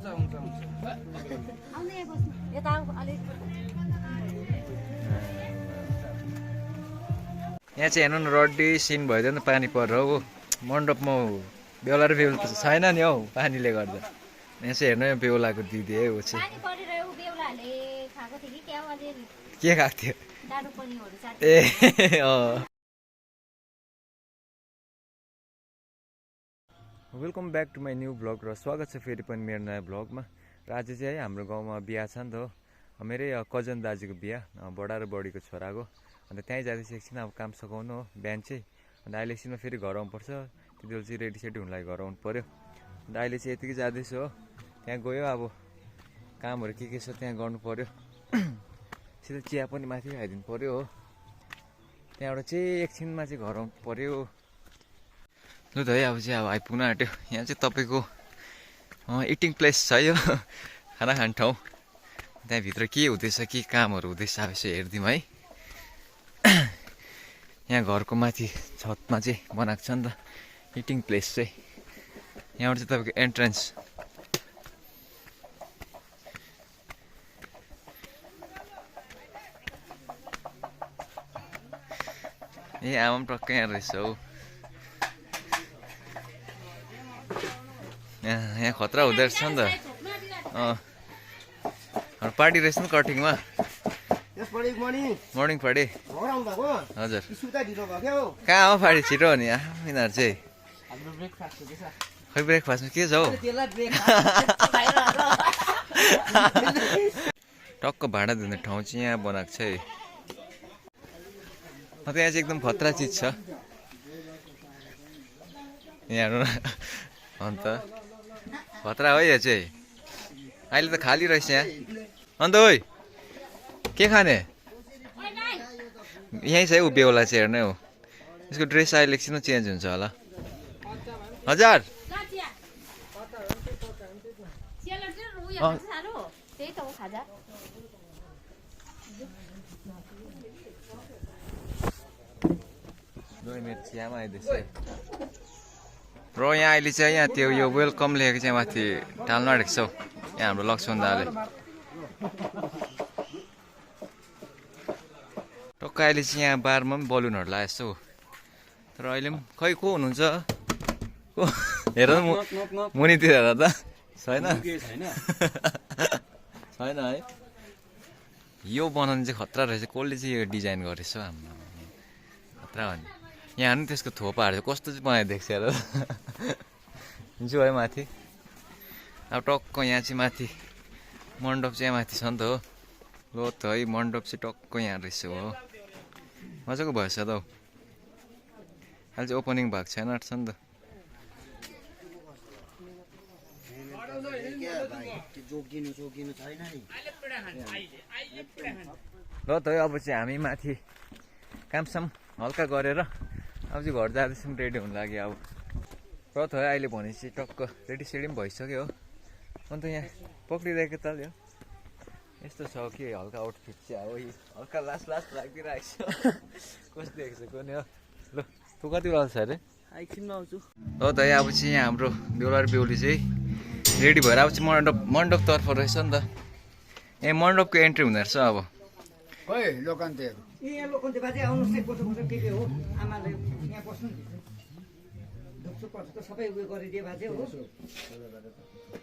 यहाँ चाहिँ हेर्नु न रड्डी सिन भइदियो नि पानी परेर हो मण्डपमा बेहुला र बेहुली त छैन नि हौ पानीले गर्दा यहाँ चाहिँ हेर्नु बेहुलाको दिदी है ऊ चाहिँ के खाएको थियो ए welcome back to my new vlog र स्वागत छ फेरि पनि मेरो नयाँ भ्लगमा र आज चाहिँ है हाम्रो गाउँमा बिहा छ नि त हो मेरै कजन दाजुको बिहा बडा र बडीको छोराको अन्त त्यहीँ जाँदैछ एकछिन अब काम सघाउनु हो बिहान चाहिँ अन्त अहिले एकछिनमा फेरि घर आउनुपर्छ त्यति बेला चाहिँ रेडी सेडी हुनुलाई घर आउनु पऱ्यो अन्त अहिले चाहिँ यतिकै जाँदैछु हो त्यहाँ गयो अब कामहरू के छ त्यहाँ गर्नु पऱ्यो सिधै चिया पनि माथि खाइदिनु पऱ्यो हो त्यहाँबाट चाहिँ एकछिनमा चाहिँ घर आउनु पऱ्यो लु त है अब चाहिँ अब आइपुग्न आँट्यो यहाँ चाहिँ तपाईँको इटिङ प्लेस छ यो खाना खाने ठाउँ त्यहाँभित्र के हुँदैछ के कामहरू हुँदैछ अब यसो हेरिदिउँ है यहाँ घरको माथि छतमा चाहिँ बनाएको छ नि त इटिङ प्लेस चाहिँ यहाँबाट चाहिँ तपाईँको एन्ट्रेन्स ए आमा पनि टक्कै यहाँ रहेछ हौ यहाँ खतरा हुँदो रहेछ नि त पार्टी रहेछ नि कटिङमा मर्निङ पार्टी हजुर कहाँ हो पार्टी छिटो हो नि यिनीहरू चाहिँ खै ब्रेकफास्टमा के छ हौ टक्क भाँडा धुने ठाउँ चाहिँ यहाँ बनाएको छ है यहाँ चाहिँ एकदम खतरा चिज छ यहाँ हेर्नु न अन्त खतरा हो यो चाहिँ अहिले त खाली रहेछ यहाँ अन्त ओइ के खाने यहीँ छ है ऊ बेहुला चाहिँ हेर्ने हो यसको ड्रेस अहिले एकछिनमा चेन्ज हुन्छ होला हजार 2 मिनट चियामा आइदिएछ र यहाँ अहिले चाहिँ यहाँ त्यो यो वेलकम लेखेको चाहिँ माथि टाल्नु आँटेको छ यहाँ हाम्रो लक्ष्मण दाले टक्क अहिले चाहिँ यहाँ बारमा पनि बलुनहरू लगाएको छ तर अहिले पनि खै को हुनुहुन्छ को हेर मुनितिर हेर त छैन छैन है यो बनाउनु चाहिँ खतरा रहेछ कसले चाहिँ यो डिजाइन गरेछ हाम्रो खतरा हो नि यहाँ नि त्यसको थोपाहरू चाहिँ कस्तो चाहिँ बनाइदिएको छ हेर जो है माथि अब टक्क यहाँ चाहिँ माथि मण्डप चाहिँ माथि छ नि त हो लो त है मण्डप चाहिँ टक्क यहाँ रहेछ हो मजाको भएछ त हौ अहिले चाहिँ ओपनिङ भएको छैन छ नि त ल त है अब चाहिँ हामी माथि कामसाम हल्का गरेर अब चाहिँ घर जाँदैछौँ रेडी हुनु लाग्यो अब र त है अहिले भनेपछि टक्क रेडी सेडी पनि भइसक्यो हो अन्त यहाँ पक्रिरहेको त यो यस्तो छ कि हल्का आउटफिट चाहिँ अब हल्का लास्ट राखिदिइरहेको छ कस्तो देखेको छ कुनै हो ल तँ कति बेला छ अरे एकछिनमा आउँछु हो त है अब चाहिँ यहाँ हाम्रो बेहुला र बेहुली चाहिँ रेडी भएर अब चाहिँ मण्डपतर्फ रहेछ नि त ए मण्डपको एन्ट्री हुँदो रहेछ अब खोइ लोकन्तेहरू यहाँ लोकन्ते बाजे आउनुहोस् है कसो के हो आमाले यहाँ बस्नु ढुक्छु कसो सबै उयो गरिदिए बाजे हो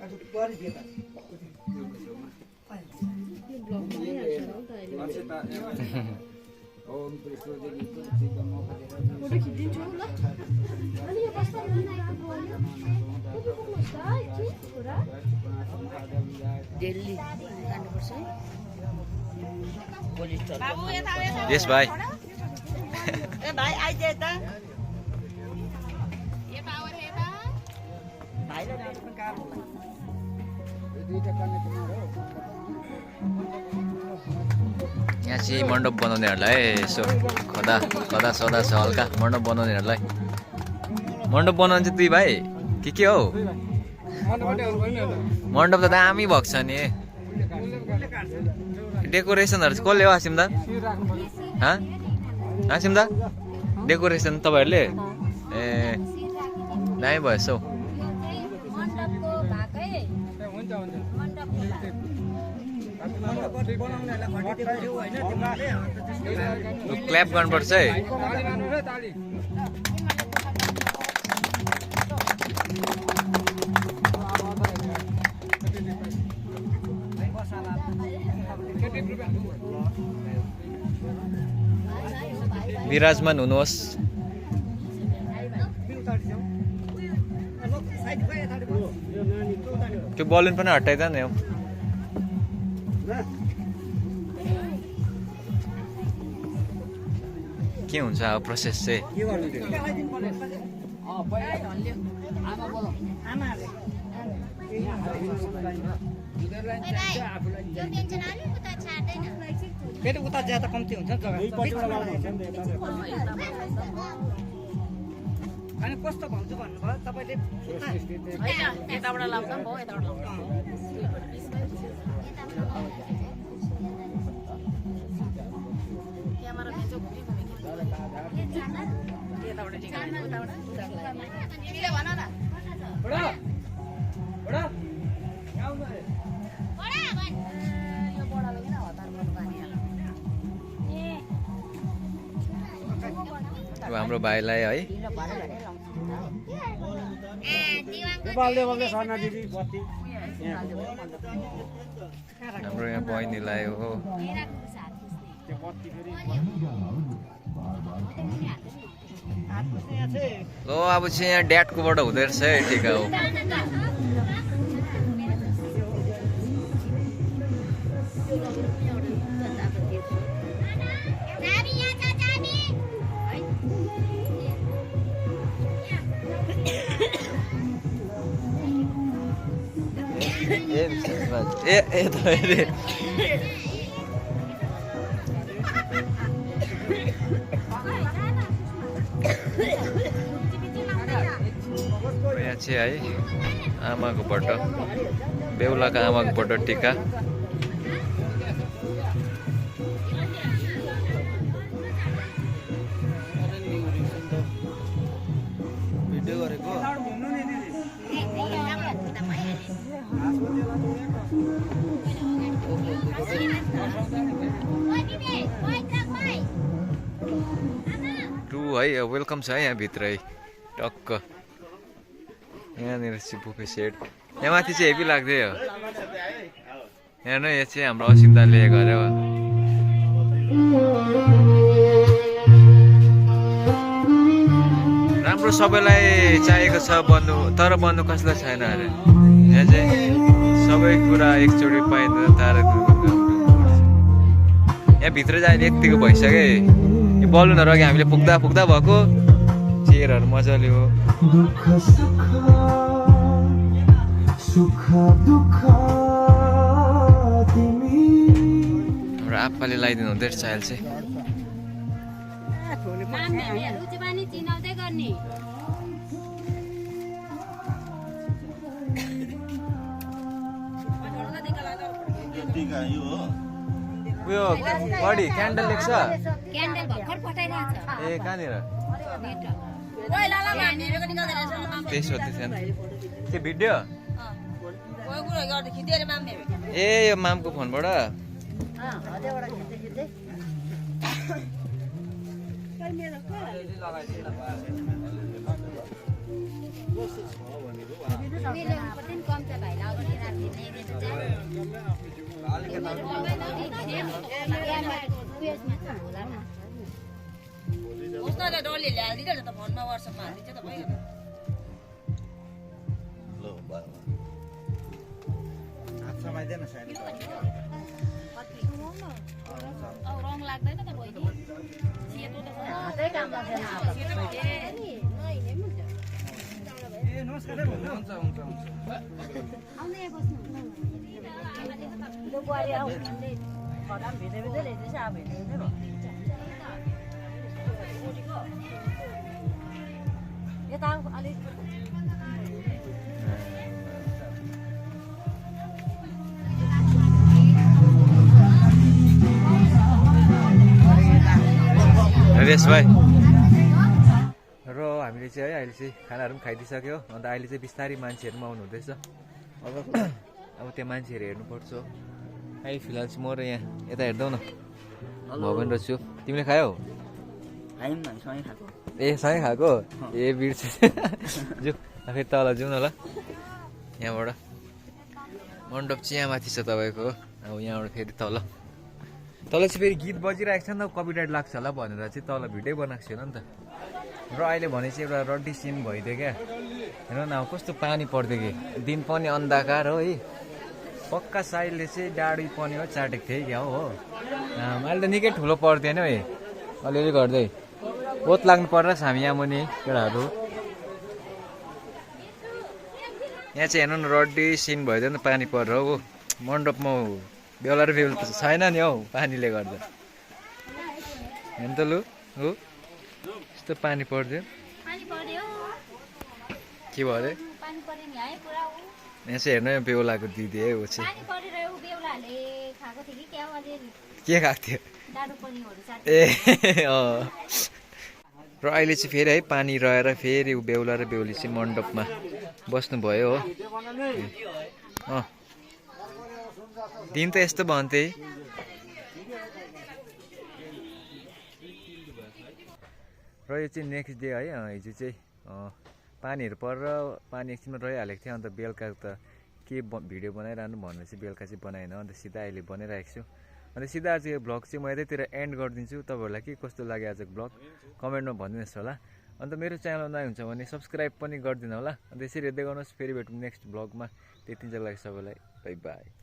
आज गरिदिए दिल्ली जानुपर्छ यस भाइ ए भाइ आइदिए त ये पावर है बा भाइले पनि काम हो दुईटा गर्ने तिम्रो हो यहाँ चाहिँ मण्डप बनाउनेहरूलाई यसो खदा सदा छ हल्का मण्डप बनाउनेहरूलाई मण्डप बनाउनु चाहिँ दुई भाइ के हो मण्डप त दामी भएको छ नि डेकोरेसनहरू चाहिँ कसले हो आसिम दा आसिम दा डेकोरेसन तपाईँहरूले ए दामी भएछ हौ बनाउनेहरूलाई खटिदिएको थियो होइन तिमीहरूले अन्त त्यस्तो भयो। क्ल्याप गर्नुपर्छ है। विराजमान हुनुहोस्। त्यो बलुन पनि हटाइदा न के हुन्छ अब प्रोसेस चाहिँ? फेरि उता ज्यादा कम्ती हुन्छ नि जग्गा अनि कस्तो भन्छु भन्नुभयो तपाईँले यताबाट लाउँदा भयो यताबाट लाउँदा क्यामेरा चाहिँ घुमी यताबाट टिकाल्नु उताबाट तिमीले भन न यो बडाले किन हतार गर्नु पानी अब हाम्रो भाइलाई है हाम्रो यहाँ बहिनीलाई हो ल अब चाहिँ यहाँ ड्याडकोबाट हुँदो रहेछ है टिका हो। यहाँ चाहिँ है आमाकोबाट बेहुलाको आमाकोबाट टिका। भिडियो गरेको टु है वेलकम छ है यहाँ भित्रै टक्क यहाँनिर चाहिँ बुफे सेट। यहाँ माथि चाहिँ हेभी लाग्दै हो। यहाँ नै यहाँ चाहिँ हाम्रो असिमदाले गऱ्यो। राम्रो सबैलाई चाहिएको छ बन्नु, तर बन्नु कसलाई छैन अरे। यहाँ चाहिँ सबै कुरा एकचोटि पाइँदैन तारा यहाँ भित्र जाने यतिको भइसक्यो। यो बलुनहरू अघि हामीले पुग्दा पुग्दा भएको चेयरहरू मजाले हो। हाम्रो आप्पाले लगाइदिनु हुँदै रहेछ अहिले चाहिँ। उयो बडी क्यान्डल लेख्छ ए कहाँनिर त्यसो के भिडियो ए यो मामको फोनबाट उसले डल्ले ल्याइदिन्छ त फोनमा व्हाट्सएपमा हालिदिन्छ त भयो रङ लाग्दैन त बहिनी सेतो त हातै काम गर्दैन यता अलिक रेस भाइ र हामीले चाहिँ है अहिले चाहिँ खानाहरू पनि खाइदिइसक्यो। अन्त अहिले चाहिँ बिस्तारै मान्छेहरू पनि आउनु हुँदैछ। अब त्यहाँ मान्छेहरू हेर्नुपर्छ। अहिले फिलहाल चाहिँ म र यहाँ यता हेर्दैउ न भवन र छु तिमीले खायौ खायौँ न सँगै खाएको ए सँगै खाएको ए बिर्छु जाउँ फेरि तल जाउँ न ल यहाँबाट मण्डप चाहिँ यहाँ माथि छ तपाईँको अब यहाँबाट फेरि तल चाहिँ फेरि गीत बजिरहेको छ नि त कपिराइट लाग्छ होला भनेर चाहिँ तल भिडियो बनाएको छैन नि त र अहिले भने चाहिँ एउटा रड्डी सिन भइदियो क्या हेर न अब कस्तो पानी पर्थ्यो कि दिन पनि अन्धकार हो है पक्का साइडले चाहिँ डाँडी पनि हो चाटेको थियो क्या हो अहिले त निकै ठुलो पर्थ्यो नि है अलिअलि गर्दै ओत लाग्नु पर्छ हामी यहाँ मुनि केटाहरू यहाँ चाहिँ हेर्नु न रड्डी सिन भइदियो नि पानी परेर हो मण्डपमा बेहुला र बेहुली त छैन नि हौ पानीले गर्दा हेर्नु त लु हो यस्तो पानी पर्थ्यो पानी पर्यो के भयो अरे पानी पर्यो नि है पुरा उ यहाँ चाहिँ हेर्नु बेहुलाको दिदी है ऊ चाहिँ पानी परेर उ बेहुलाहरूले खाएको थियो कि क्या अलिअलि के खाएको थियो डाडु पनिहरू चाट ए अँ र अहिले चाहिँ फेरि है पानी रहेर फेरि ऊ बेहुला र बेहुली चाहिँ मण्डपमा बस्नुभयो हो अँ दिन त यस्तो भन्थे र यो चाहिँ नेक्स्ट डे है हिजो चाहिँ पानीहरू परेर पानी एकछिनमा रहिहालेको थियो अन्त बेलुका त के भिडियो बनाइरहनु भनेर चाहिँ बेलुका चाहिँ बनाएन अन्त सिधा अहिले बनाइरहेको छु अन्त सिधा आज यो भ्लग चाहिँ म यतैतिर एन्ड गरिदिन्छु तपाईँहरूलाई के कस्तो लाग्यो आजको भ्लग कमेन्टमा भनिदिनुहोस् होला अन्त मेरो च्यानल नयाँ हुन्छ भने सब्सक्राइब पनि गरिदिनु होला अन्त यसरी हेर्दै गर्नुहोस् फेरि भेटौँ नेक्स्ट भ्लगमा त्यति चाहिँ लाग्यो सबैलाई बाई बाई